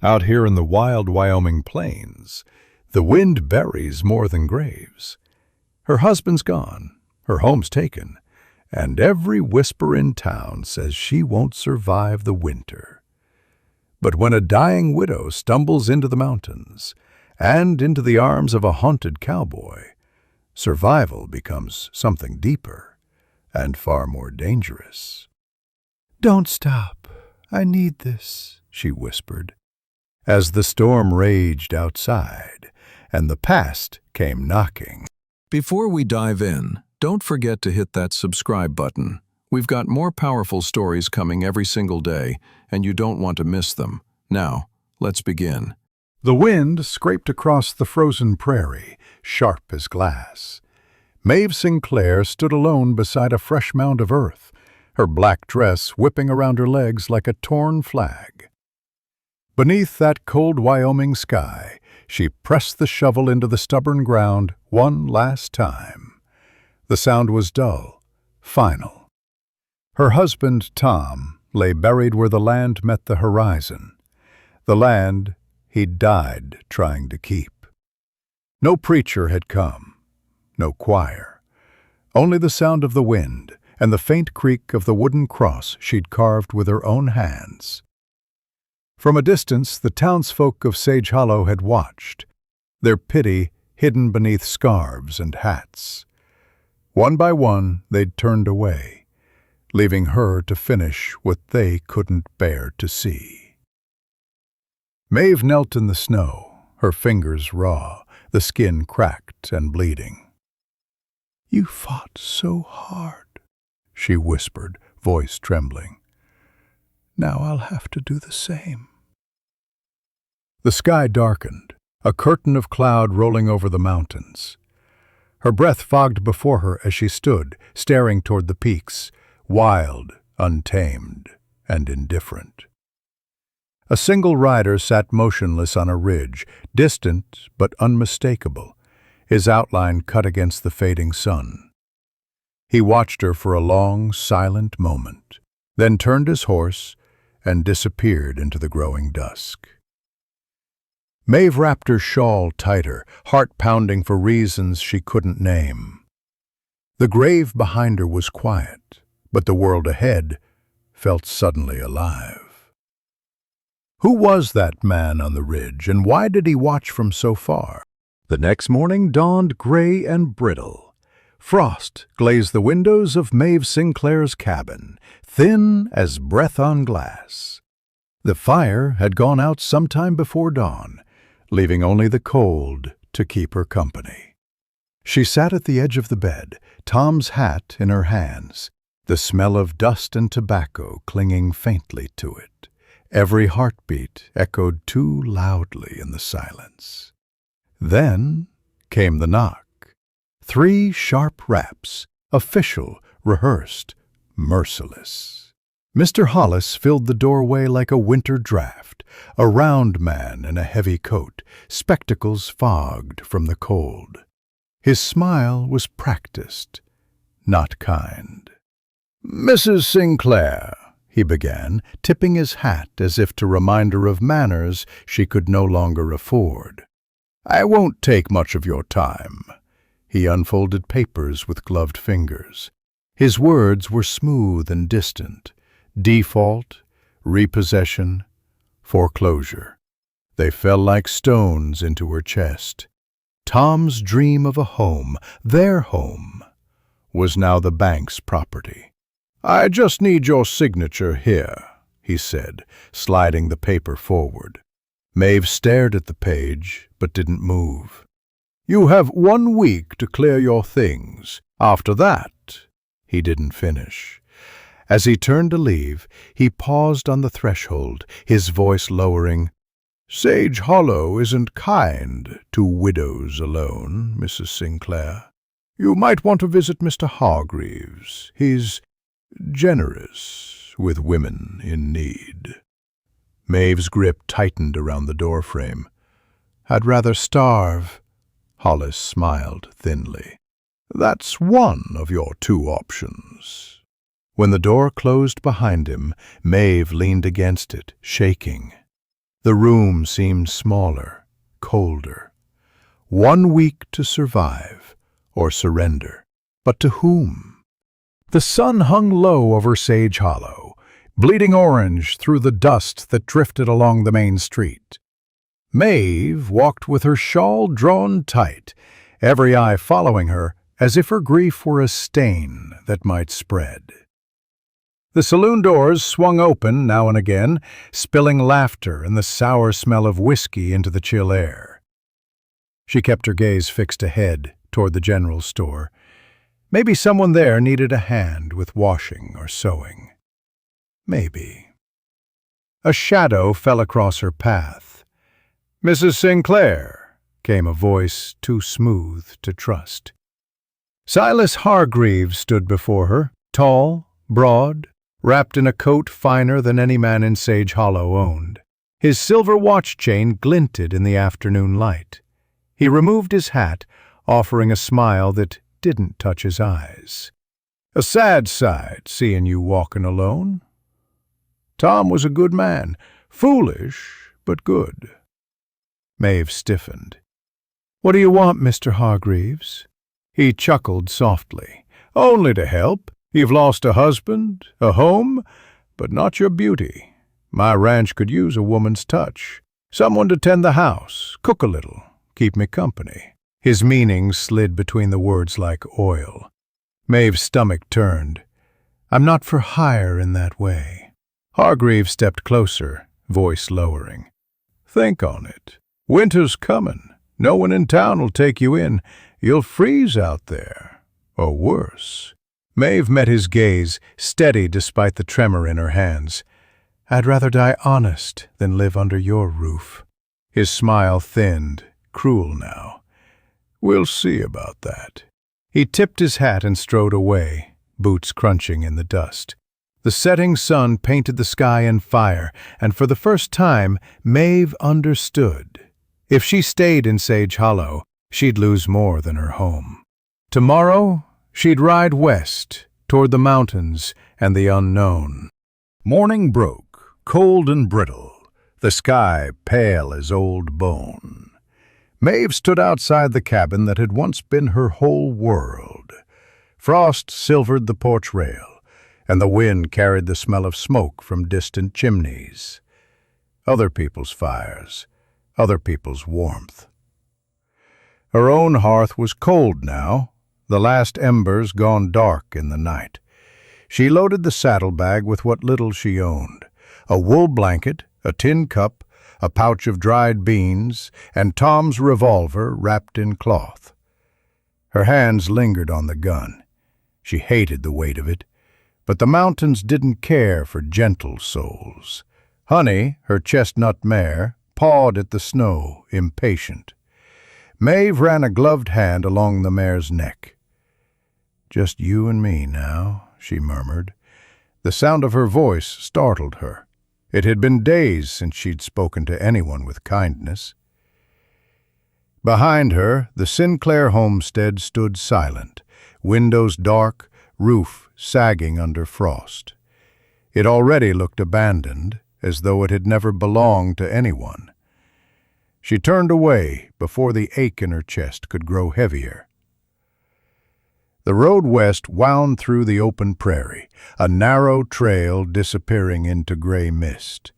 Out here in the wild Wyoming plains, the wind buries more than graves. Her husband's gone, her home's taken, and every whisper in town says she won't survive the winter. But when a dying widow stumbles into the mountains and into the arms of a haunted cowboy, survival becomes something deeper and far more dangerous. "Don't stop. I need this," she whispered, as the storm raged outside and the past came knocking. Before we dive in, don't forget to hit that subscribe button. We've got more powerful stories coming every single day, and you don't want to miss them. Now, let's begin. The wind scraped across the frozen prairie, sharp as glass. Mave Sinclair stood alone beside a fresh mound of earth, her black dress whipping around her legs like a torn flag. Beneath that cold Wyoming sky, she pressed the shovel into the stubborn ground one last time. The sound was dull, final. Her husband, Tom, lay buried where the land met the horizon, the land he'd died trying to keep. No preacher had come, no choir, only the sound of the wind and the faint creak of the wooden cross she'd carved with her own hands. From a distance, the townsfolk of Sage Hollow had watched, their pity hidden beneath scarves and hats. One by one, they'd turned away, leaving her to finish what they couldn't bear to see. Mave knelt in the snow, her fingers raw, the skin cracked and bleeding. "You fought so hard," she whispered, voice trembling. "Now I'll have to do the same." The sky darkened, a curtain of cloud rolling over the mountains. Her breath fogged before her as she stood, staring toward the peaks, wild, untamed, and indifferent. A single rider sat motionless on a ridge, distant but unmistakable, his outline cut against the fading sun. He watched her for a long, silent moment, then turned his horse and disappeared into the growing dusk. Mave wrapped her shawl tighter, heart pounding for reasons she couldn't name. The grave behind her was quiet, but the world ahead felt suddenly alive. Who was that man on the ridge, and why did he watch from so far? The next morning dawned gray and brittle. Frost glazed the windows of Mave Sinclair's cabin, thin as breath on glass. The fire had gone out sometime before dawn, leaving only the cold to keep her company. She sat at the edge of the bed, Tom's hat in her hands, the smell of dust and tobacco clinging faintly to it. Every heartbeat echoed too loudly in the silence. Then came the knock. 3 sharp raps, official, rehearsed, merciless. Mr. Hollis filled the doorway like a winter draft, a round man in a heavy coat, spectacles fogged from the cold. His smile was practiced, not kind. "Mrs. Sinclair," he began, tipping his hat as if to remind her of manners she could no longer afford. "I won't take much of your time." He unfolded papers with gloved fingers. His words were smooth and distant. Default, repossession, foreclosure. They fell like stones into her chest. Tom's dream of a home, their home, was now the bank's property. "I just need your signature here," he said, sliding the paper forward. Mave stared at the page, but didn't move. "You have 1 week to clear your things. After that—" He didn't finish. As he turned to leave, he paused on the threshold, his voice lowering. "Sage Hollow isn't kind to widows alone, Mrs. Sinclair. You might want to visit Mr. Hargreaves. He's generous with women in need." Mave's grip tightened around the doorframe. "I'd rather starve." Hollis smiled thinly. "That's one of your 2 options." When the door closed behind him, Mave leaned against it, shaking. The room seemed smaller, colder. 1 week to survive or surrender. But to whom? The sun hung low over Sage Hollow, bleeding orange through the dust that drifted along the main street. Mave walked with her shawl drawn tight, every eye following her as if her grief were a stain that might spread. The saloon doors swung open now and again, spilling laughter and the sour smell of whiskey into the chill air. She kept her gaze fixed ahead toward the general store. Maybe someone there needed a hand with washing or sewing. Maybe. A shadow fell across her path. "Mrs. Sinclair," came a voice too smooth to trust. Silas Hargreaves stood before her, tall, broad, wrapped in a coat finer than any man in Sage Hollow owned. His silver watch chain glinted in the afternoon light. He removed his hat, offering a smile that didn't touch his eyes. "A sad sight, seeing you walking alone. Tom was a good man, foolish, but good." Mave stiffened. "What do you want, Mr. Hargreaves?" He chuckled softly. "Only to help. You've lost a husband, a home, but not your beauty. My ranch could use a woman's touch. Someone to tend the house, cook a little, keep me company." His meaning slid between the words like oil. Mave's stomach turned. "I'm not for hire in that way." Hargreaves stepped closer, voice lowering. "Think on it. Winter's coming. No one in town will take you in. You'll freeze out there. Or worse." Mave met his gaze, steady despite the tremor in her hands. "I'd rather die honest than live under your roof." His smile thinned, cruel now. "We'll see about that." He tipped his hat and strode away, boots crunching in the dust. The setting sun painted the sky in fire, and for the first time, Mave understood. If she stayed in Sage Hollow, she'd lose more than her home. Tomorrow, she'd ride west, toward the mountains and the unknown. Morning broke, cold and brittle, the sky pale as old bone. Mave stood outside the cabin that had once been her whole world. Frost silvered the porch rail, and the wind carried the smell of smoke from distant chimneys. Other people's fires, other people's warmth. Her own hearth was cold now, the last embers gone dark in the night. She loaded the saddlebag with what little she owned: a wool blanket, a tin cup, a pouch of dried beans, and Tom's revolver wrapped in cloth. Her hands lingered on the gun. She hated the weight of it, but the mountains didn't care for gentle souls. Honey, her chestnut mare, pawed at the snow, impatient. Mave ran a gloved hand along the mare's neck. "Just you and me now," she murmured. The sound of her voice startled her. It had been days since she'd spoken to anyone with kindness. Behind her, the Sinclair homestead stood silent, windows dark, roof sagging under frost. It already looked abandoned, as though it had never belonged to anyone. She turned away before the ache in her chest could grow heavier. The road west wound through the open prairie, a narrow trail disappearing into gray mist.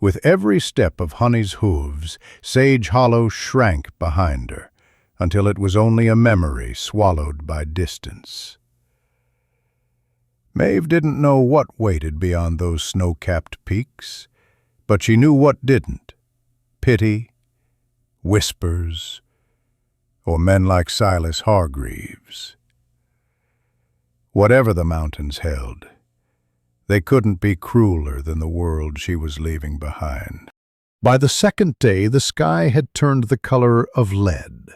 With every step of Honey's hooves, Sage Hollow shrank behind her, until it was only a memory swallowed by distance. Mave didn't know what waited beyond those snow-capped peaks, but she knew what didn't: pity, whispers, or men like Silas Hargreaves. Whatever the mountains held, they couldn't be crueler than the world she was leaving behind. By the second day, the sky had turned the color of lead.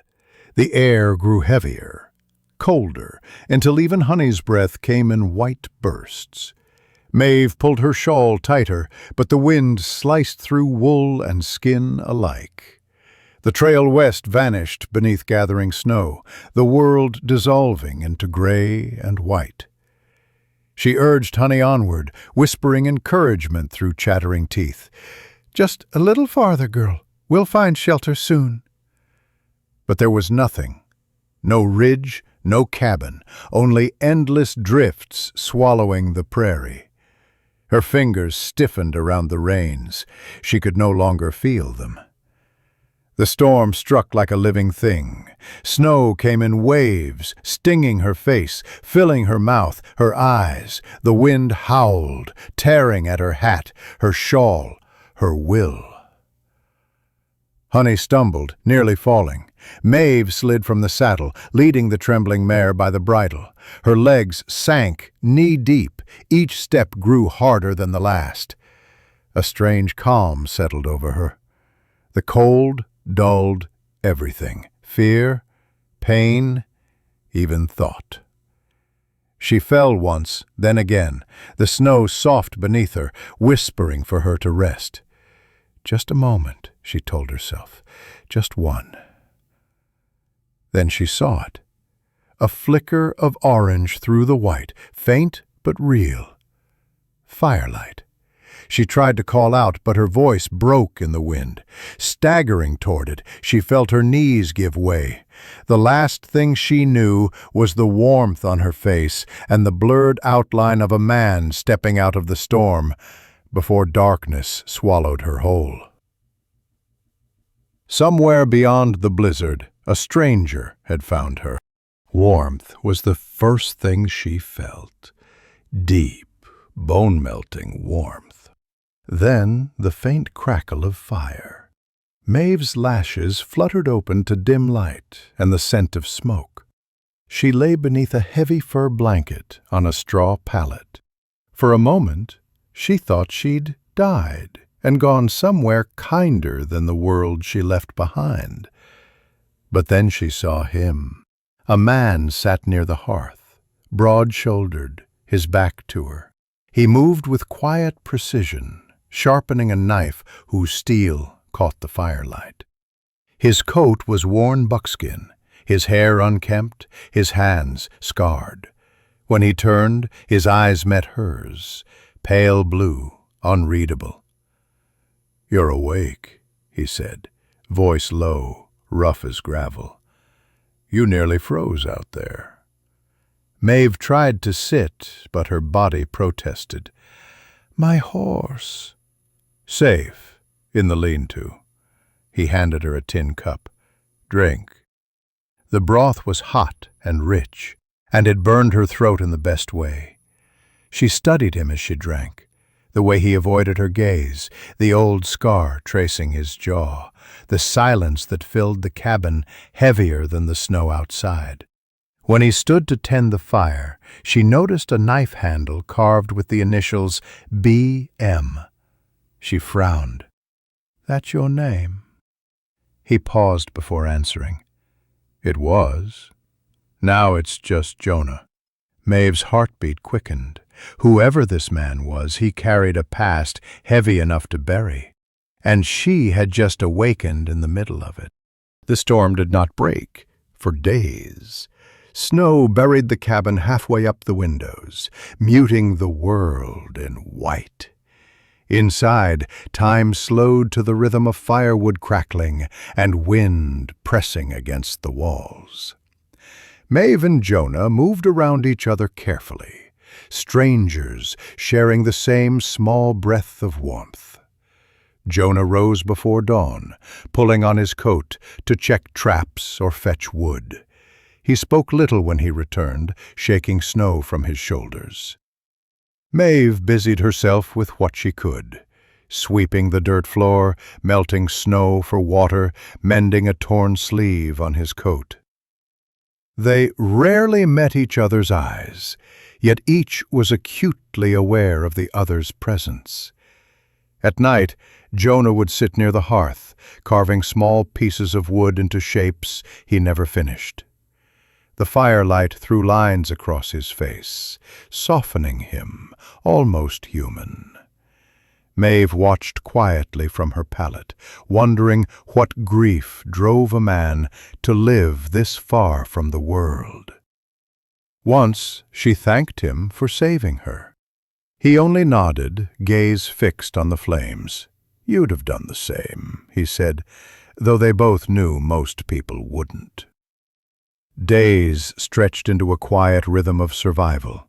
The air grew heavier, colder, until even Honey's breath came in white bursts. Mave pulled her shawl tighter, but the wind sliced through wool and skin alike. The trail west vanished beneath gathering snow, the world dissolving into gray and white. She urged Honey onward, whispering encouragement through chattering teeth. "Just a little farther, girl. We'll find shelter soon." But there was nothing. No ridge, no cabin, only endless drifts swallowing the prairie. Her fingers stiffened around the reins. She could no longer feel them. The storm struck like a living thing. Snow came in waves, stinging her face, filling her mouth, her eyes. The wind howled, tearing at her hat, her shawl, her will. Honey stumbled, nearly falling. Mave slid from the saddle, leading the trembling mare by the bridle. Her legs sank knee-deep. Each step grew harder than the last. A strange calm settled over her. The cold dulled everything. Fear, pain, even thought. She fell once, then again, the snow soft beneath her, whispering for her to rest. Just a moment, she told herself. Just one. Then she saw it. A flicker of orange through the white, faint but real. Firelight. She tried to call out, but her voice broke in the wind. Staggering toward it, she felt her knees give way. The last thing she knew was the warmth on her face and the blurred outline of a man stepping out of the storm before darkness swallowed her whole. Somewhere beyond the blizzard, a stranger had found her. Warmth was the first thing she felt. Deep, bone-melting warmth. Then the faint crackle of fire. Mave's lashes fluttered open to dim light and the scent of smoke. She lay beneath a heavy fur blanket on a straw pallet. For a moment, she thought she'd died and gone somewhere kinder than the world she left behind. But then she saw him. A man sat near the hearth, broad-shouldered, his back to her. He moved with quiet precision, sharpening a knife whose steel caught the firelight. His coat was worn buckskin, his hair unkempt, his hands scarred. When he turned, his eyes met hers, pale blue, unreadable. "You're awake," he said, voice low, rough as gravel. "You nearly froze out there." Mave tried to sit, but her body protested. "My horse." "Safe, in the lean-to." He handed her a tin cup. "Drink." The broth was hot and rich, and it burned her throat in the best way. She studied him as she drank, the way he avoided her gaze, the old scar tracing his jaw, the silence that filled the cabin heavier than the snow outside. When he stood to tend the fire, she noticed a knife handle carved with the initials B.M. She frowned. "That's your name?" He paused before answering. "It was. Now it's just Jonah." Mave's heartbeat quickened. Whoever this man was, he carried a past heavy enough to bury. And she had just awakened in the middle of it. The storm did not break for days. Snow buried the cabin halfway up the windows, muting the world in white. Inside, time slowed to the rhythm of firewood crackling and wind pressing against the walls. Mave and Jonah moved around each other carefully, strangers sharing the same small breath of warmth. Jonah rose before dawn, pulling on his coat to check traps or fetch wood. He spoke little when he returned, shaking snow from his shoulders. Mave busied herself with what she could, sweeping the dirt floor, melting snow for water, mending a torn sleeve on his coat. They rarely met each other's eyes, yet each was acutely aware of the other's presence. At night, Jonah would sit near the hearth, carving small pieces of wood into shapes he never finished. The firelight threw lines across his face, softening him, almost human. Mave watched quietly from her pallet, wondering what grief drove a man to live this far from the world. Once she thanked him for saving her. He only nodded, gaze fixed on the flames. You'd have done the same, he said, though they both knew most people wouldn't. Days stretched into a quiet rhythm of survival.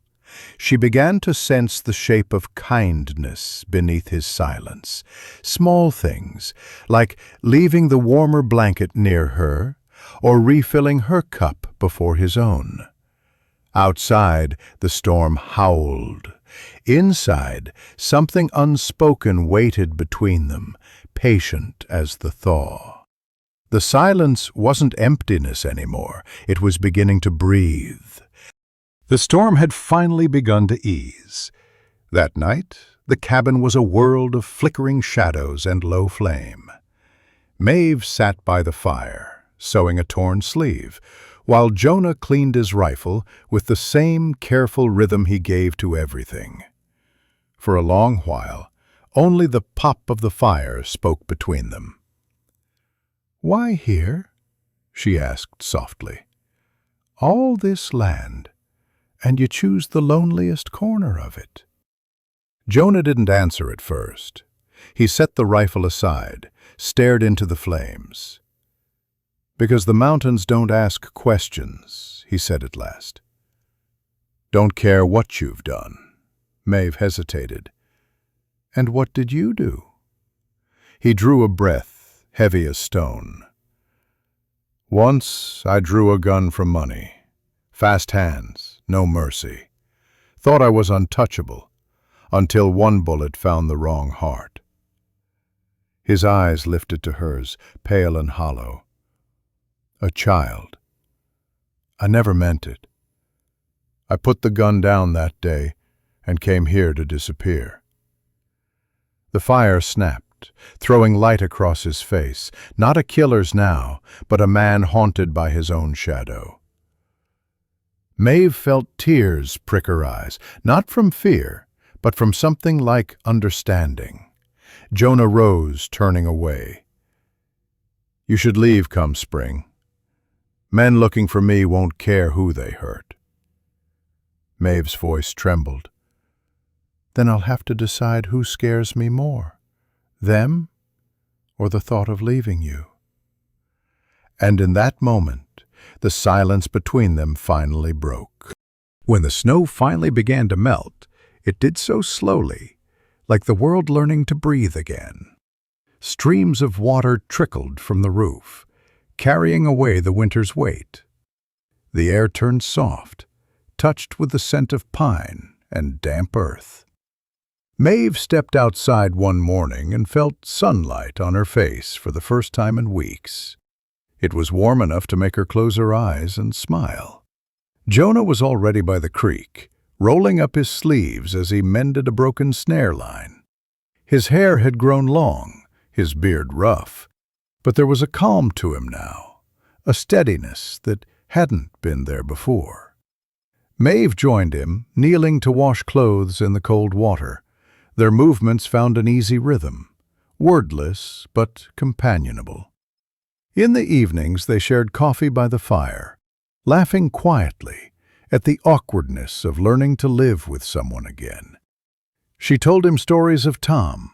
She began to sense the shape of kindness beneath his silence. Small things, like leaving the warmer blanket near her, or refilling her cup before his own. Outside, the storm howled. Inside, something unspoken waited between them, patient as the thaw. The silence wasn't emptiness anymore. It was beginning to breathe. The storm had finally begun to ease. That night, the cabin was a world of flickering shadows and low flame. Mave sat by the fire, sewing a torn sleeve, while Jonah cleaned his rifle with the same careful rhythm he gave to everything. For a long while, only the pop of the fire spoke between them. "Why here?" she asked softly. "All this land, and you choose the loneliest corner of it." Jonah didn't answer at first. He set the rifle aside, stared into the flames. "Because the mountains don't ask questions," he said at last. "Don't care what you've done." Mave hesitated. "And what did you do?" He drew a breath, heavy as stone. "Once I drew a gun for money. Fast hands, no mercy. Thought I was untouchable, until one bullet found the wrong heart." His eyes lifted to hers, pale and hollow. "A child. I never meant it. I put the gun down that day and came here to disappear." The fire snapped, throwing light across his face, not a killer's now, but a man haunted by his own shadow. Mave felt tears prick her eyes, not from fear, but from something like understanding. Jonah rose, turning away. "You should leave come spring. Men looking for me won't care who they hurt." Mave's voice trembled. "Then I'll have to decide who scares me more, them or the thought of leaving you." And in that moment, the silence between them finally broke. When the snow finally began to melt, it did so slowly, like the world learning to breathe again. Streams of water trickled from the roof, carrying away the winter's weight. The air turned soft, touched with the scent of pine and damp earth. Mave stepped outside one morning and felt sunlight on her face for the first time in weeks. It was warm enough to make her close her eyes and smile. Jonah was already by the creek, rolling up his sleeves as he mended a broken snare line. His hair had grown long, his beard rough, but there was a calm to him now, a steadiness that hadn't been there before. Mave joined him, kneeling to wash clothes in the cold water. Their movements found an easy rhythm, wordless but companionable. In the evenings they shared coffee by the fire, laughing quietly at the awkwardness of learning to live with someone again. She told him stories of Tom,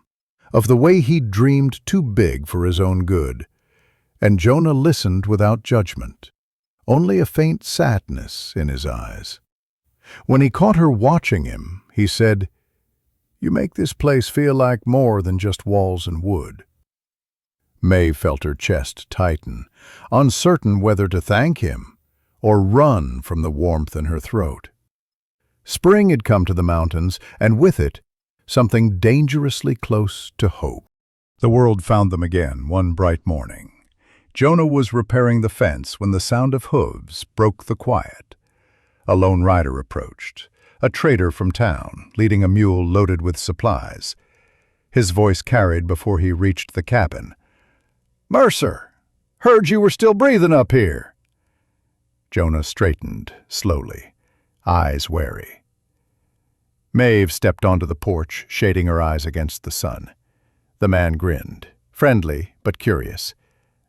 of the way he'd dreamed too big for his own good, and Jonah listened without judgment, only a faint sadness in his eyes. When he caught her watching him, he said, "You make this place feel like more than just walls and wood." Mave felt her chest tighten, uncertain whether to thank him or run from the warmth in her throat. Spring had come to the mountains, and with it, something dangerously close to hope. The world found them again one bright morning. Jonah was repairing the fence when the sound of hooves broke the quiet. A lone rider approached, a trader from town, leading a mule loaded with supplies. His voice carried before he reached the cabin. "Mercer, heard you were still breathing up here." Jonah straightened slowly, eyes wary. Mave stepped onto the porch, shading her eyes against the sun. The man grinned, friendly but curious.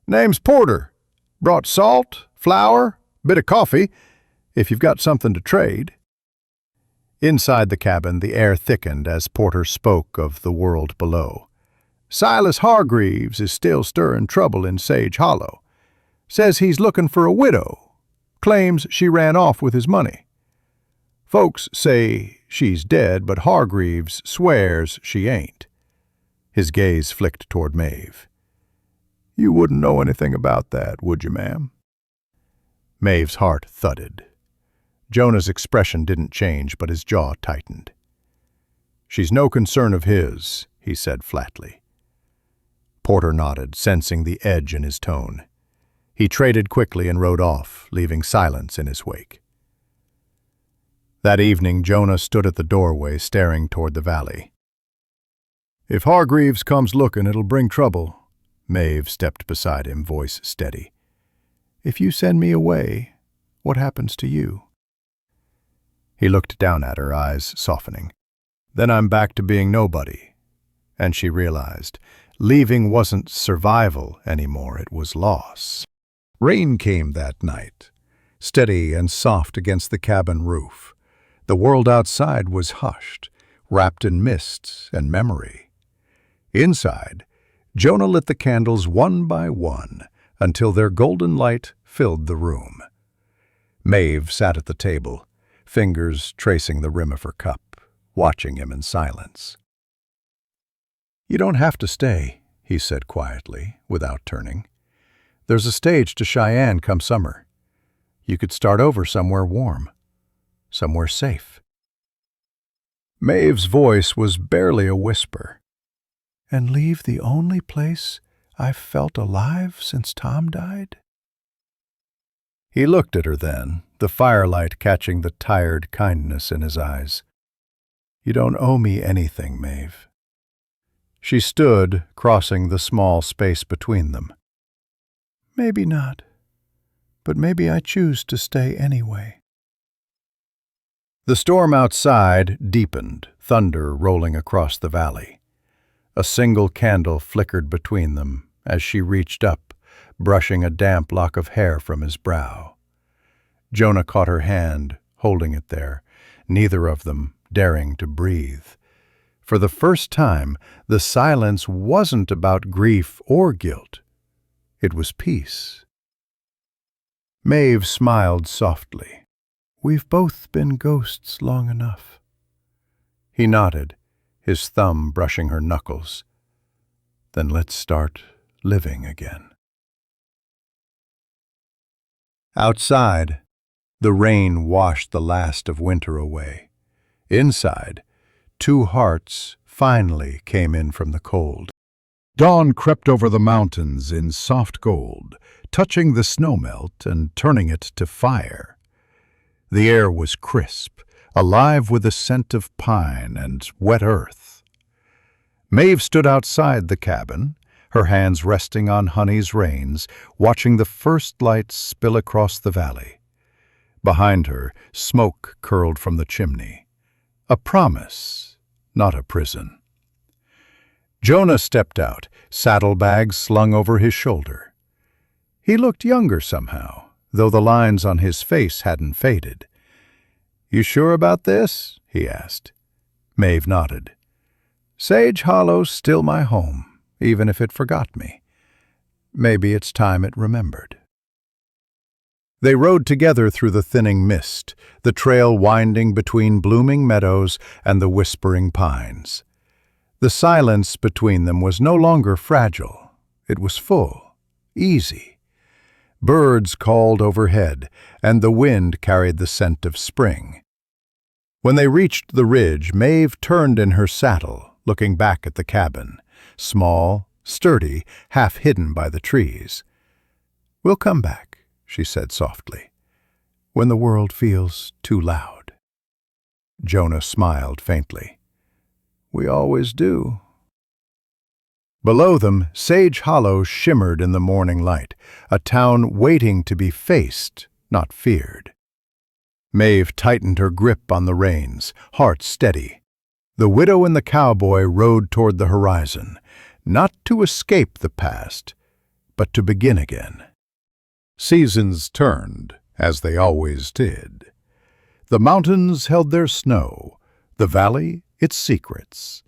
"Name's Porter. Brought salt, flour, bit of coffee, if you've got something to trade." Inside the cabin, the air thickened as Porter spoke of the world below. Silas Hargreaves is still stirring trouble in Sage Hollow. Says he's looking for a widow. Claims she ran off with his money. Folks say she's dead, but Hargreaves swears she ain't." His gaze flicked toward Mave. "You wouldn't know anything about that, would you, ma'am?" Mave's heart thudded. Jonah's expression didn't change, but his jaw tightened. "She's no concern of his," he said flatly. Porter nodded, sensing the edge in his tone. He traded quickly and rode off, leaving silence in his wake. That evening, Jonah stood at the doorway, staring toward the valley. "If Hargreaves comes looking, it'll bring trouble." Mave stepped beside him, voice steady. "If you send me away, what happens to you?" He looked down at her, eyes softening. "Then I'm back to being nobody." And she realized, leaving wasn't survival anymore, it was loss. Rain came that night, steady and soft against the cabin roof. The world outside was hushed, wrapped in mists and memory. Inside, Jonah lit the candles one by one until their golden light filled the room. Mave sat at the table, fingers tracing the rim of her cup, watching him in silence. "You don't have to stay," he said quietly, without turning. "There's a stage to Cheyenne come summer. You could start over somewhere warm, somewhere safe." Maeve's voice was barely a whisper. "And leave the only place I've felt alive since Tom died?" He looked at her then, the firelight catching the tired kindness in his eyes. "You don't owe me anything, Mave." She stood, crossing the small space between them. "Maybe not, but maybe I choose to stay anyway." The storm outside deepened, thunder rolling across the valley. A single candle flickered between them as she reached up, brushing a damp lock of hair from his brow. Jonah caught her hand, holding it there, neither of them daring to breathe. For the first time, the silence wasn't about grief or guilt. It was peace. Mave smiled softly. "We've both been ghosts long enough." He nodded, his thumb brushing her knuckles. "Then let's start living again." Outside, the rain washed the last of winter away. Inside, two hearts finally came in from the cold. Dawn crept over the mountains in soft gold, touching the snowmelt and turning it to fire. The air was crisp, alive with the scent of pine and wet earth. Mave stood outside the cabin, her hands resting on Honey's reins, watching the first lights spill across the valley. Behind her, smoke curled from the chimney. A promise, not a prison. Jonah stepped out, saddlebags slung over his shoulder. He looked younger somehow, though the lines on his face hadn't faded. "You sure about this?" he asked. Mave nodded. "Sage Hollow's still my home, even if it forgot me. Maybe it's time it remembered." They rode together through the thinning mist, the trail winding between blooming meadows and the whispering pines. The silence between them was no longer fragile. It was full, easy. Birds called overhead, and the wind carried the scent of spring. When they reached the ridge, Mave turned in her saddle, looking back at the cabin, small, sturdy, half hidden by the trees. "We'll come back," she said softly, "when the world feels too loud." Jonah smiled faintly. "We always do." Below them, Sage Hollow shimmered in the morning light, a town waiting to be faced, not feared. Mave tightened her grip on the reins, heart steady. The widow and the cowboy rode toward the horizon, not to escape the past, but to begin again. Seasons turned, as they always did. The mountains held their snow, the valley its secrets.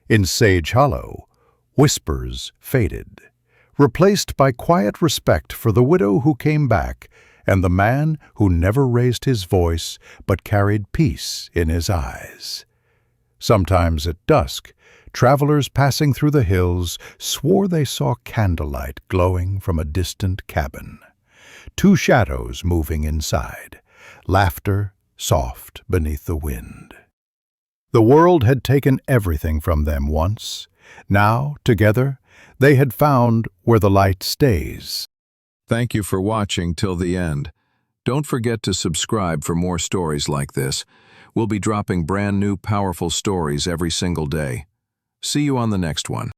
In Sage Hollow, Whispers faded, replaced by quiet respect for the widow who came back and the man who never raised his voice but carried peace in his eyes. Sometimes at dusk, travelers passing through the hills swore they saw candlelight glowing from a distant cabin. Two shadows moving inside, laughter soft beneath the wind. The world had taken everything from them once. Now, together, they had found where the light stays. Thank you for watching till the end. Don't forget to subscribe for more stories like this. We'll be dropping brand new powerful stories every single day. See you on the next one.